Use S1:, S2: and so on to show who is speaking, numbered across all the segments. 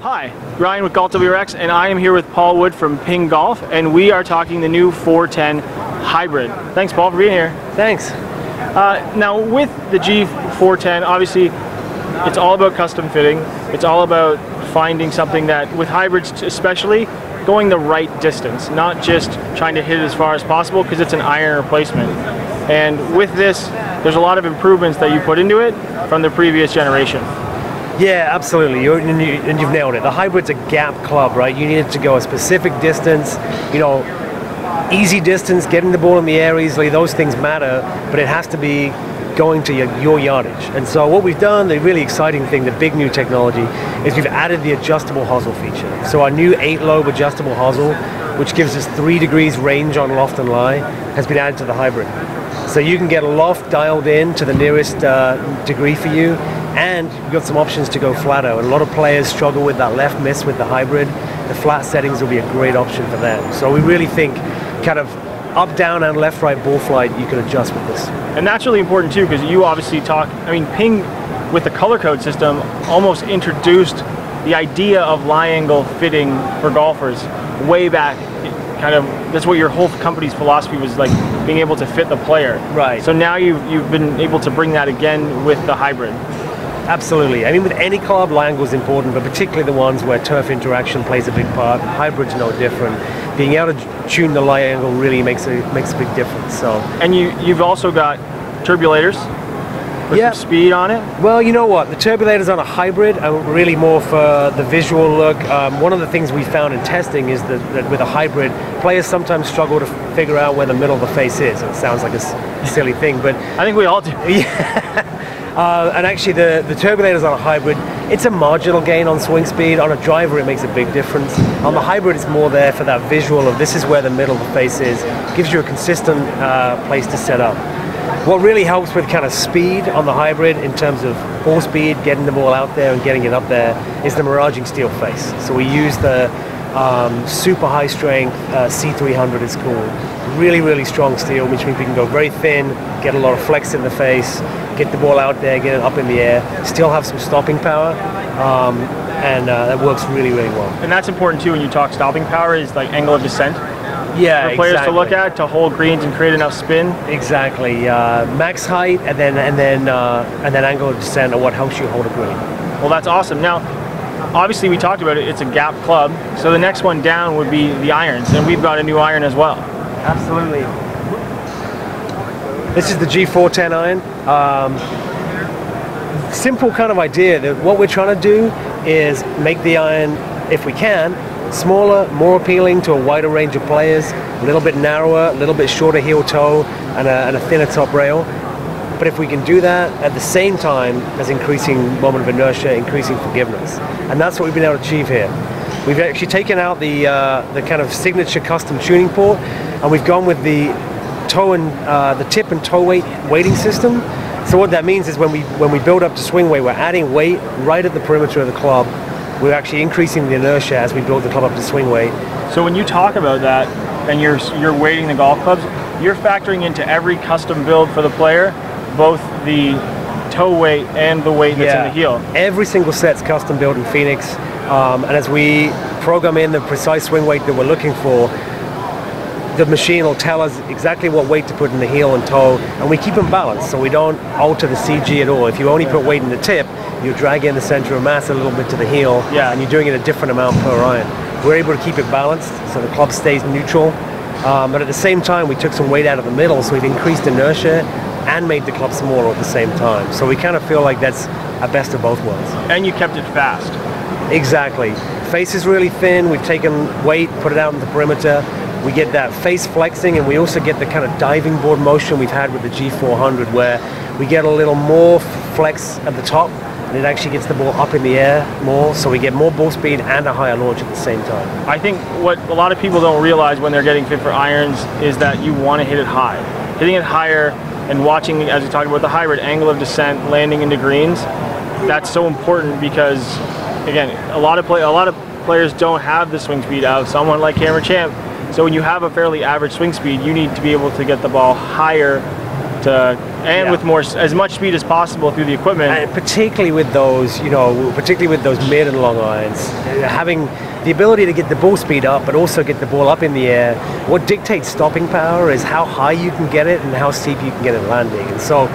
S1: Hi, Ryan with GolfWRX, and I am here with Paul Wood from Ping Golf, and we are talking the new 410 Hybrid. Thanks, Paul, for being here.
S2: Thanks.
S1: Now, with the G410, obviously, it's all about custom fitting. It's all about finding something that, with hybrids especially, going the right distance, not just trying to hit it as far as possible because it's an iron replacement. And with this, there's a lot of improvements that you put into it from the previous generation.
S2: Yeah, absolutely. And you've nailed it. The hybrid's a gap club, right? You need it to go a specific distance, you know, easy distance, getting the ball in the air easily, those things matter, but it has to be going to your yardage. And so what we've done, the really exciting thing, the big new technology, is we've added the adjustable Hosel feature. So our new 8-lobe adjustable Hosel, which gives us 3 degrees range on loft and lie, has been added to the hybrid. So you can get a loft dialed in to the nearest degree for you, and you've got some options to go flatter. And a lot of players struggle with that left miss with the hybrid. The flat settings will be a great option for them. So we really think kind of up, down, and left, right ball flight you can adjust with this.
S1: And that's really important too, because you obviously talk, I mean, Ping with the color code system almost introduced the idea of lie angle fitting for golfers way back. Kind of, that's what your whole company's philosophy was, like being able to fit the player.
S2: Right.
S1: So now you've been able to bring that again with the hybrid.
S2: Absolutely. I mean, with any club, lie angle is important, but particularly the ones where turf interaction plays a big part. Hybrid's no different. Being able to tune the lie angle really makes a big difference. So. And
S1: you've also got turbulators with some speed on it.
S2: Well, you know what? The turbulators on a hybrid are really more for the visual look. One of the things we found in testing is that with a hybrid, players sometimes struggle to figure out where the middle of the face is. It sounds like a silly thing, but
S1: I think we all do.
S2: Yeah. And actually the turbulators on a hybrid, it's a marginal gain on swing speed. On a driver, it makes a big difference. On the hybrid, it's more there for that visual of this is where the middle of the face is. Gives you a consistent place to set up. What really helps with kind of speed on the hybrid in terms of ball speed, getting the ball out there and getting it up there, is the miraging steel face. So we use the super high strength C300 it's called. Really, really strong steel, which means we can go very thin, get a lot of flex in the face, get the ball out there, get it up in the air, still have some stopping power, and that works really, really well.
S1: And that's important too when you talk stopping power, is like angle of descent.
S2: Yeah,
S1: for players
S2: exactly.
S1: to look at to hold greens and create enough spin.
S2: Exactly. Max height and then angle of descent are what helps you hold a green.
S1: Well, that's awesome. Now, obviously we talked about it. It's a gap club, so the next one down would be the irons, and we've got a new iron as well.
S2: Absolutely. This is the G410 iron. Simple kind of idea that what we're trying to do is make the iron, if we can, smaller, more appealing to a wider range of players, a little bit narrower, a little bit shorter heel toe, and a thinner top rail. But if we can do that at the same time as increasing moment of inertia, increasing forgiveness. And that's what we've been able to achieve here. We've actually taken out the kind of signature custom tuning port, and we've gone with the toe and the tip and toe weighting system. So what that means is when we build up to swing weight, we're adding weight right at the perimeter of the club. We're actually increasing the inertia as we build the club up to swing weight.
S1: So when you talk about that and you're weighting the golf clubs, you're factoring into every custom build for the player, both the toe weight and the weight that's in the heel.
S2: Every single set's custom built in Phoenix, and as we program in the precise swing weight that we're looking for, the machine will tell us exactly what weight to put in the heel and toe, and we keep them balanced, so we don't alter the CG at all. If you only put weight in the tip, you drag in the center of mass a little bit to the heel, and you're doing it a different amount per iron. We're able to keep it balanced, so the club stays neutral, but at the same time, we took some weight out of the middle, so we've increased inertia and made the club smaller at the same time. So we kind of feel like that's a best of both worlds.
S1: And you kept it fast.
S2: Exactly. Face is really thin, we've taken weight, put it out in the perimeter. We get that face flexing, and we also get the kind of diving board motion we've had with the G400, where we get a little more flex at the top, and it actually gets the ball up in the air more, so we get more ball speed and a higher launch at the same time.
S1: I think what a lot of people don't realize when they're getting fit for irons is that you want to hit it high. Hitting it higher and watching, as we talked about the hybrid, angle of descent, landing into greens, that's so important because, again, a lot of players don't have the swing speed of someone like Cameron Champ. So when you have a fairly average swing speed, you need to be able to get the ball higher and with as much speed as possible through the equipment.
S2: And particularly with those, particularly with those mid and long irons, having the ability to get the ball speed up, but also get the ball up in the air. What dictates stopping power is how high you can get it and how steep you can get it landing. And so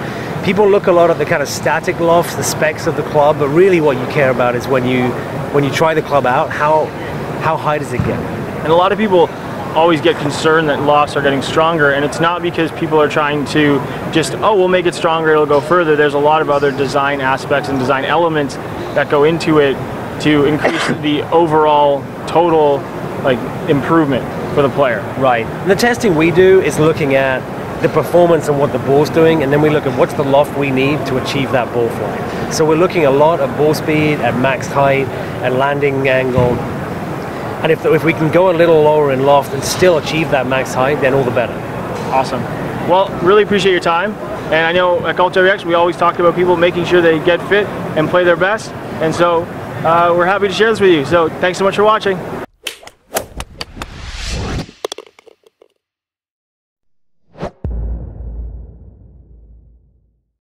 S2: people look a lot at the kind of static lofts, the specs of the club, but really what you care about is when you try the club out, how high does it get?
S1: And a lot of people always get concerned that lofts are getting stronger, and it's not because people are trying to just, oh, we'll make it stronger, it'll go further. There's a lot of other design aspects and design elements that go into it to increase the overall total improvement for the player.
S2: Right. And the testing we do is looking at the performance and what the ball's doing, and then we look at what's the loft we need to achieve that ball flight. So we're looking a lot at ball speed, at max height, at landing angle. And if we can go a little lower in loft and still achieve that max height, then all the better.
S1: Awesome. Well, really appreciate your time. And I know at GolfWRX we always talk about people making sure they get fit and play their best. And so we're happy to share this with you. So thanks so much for watching.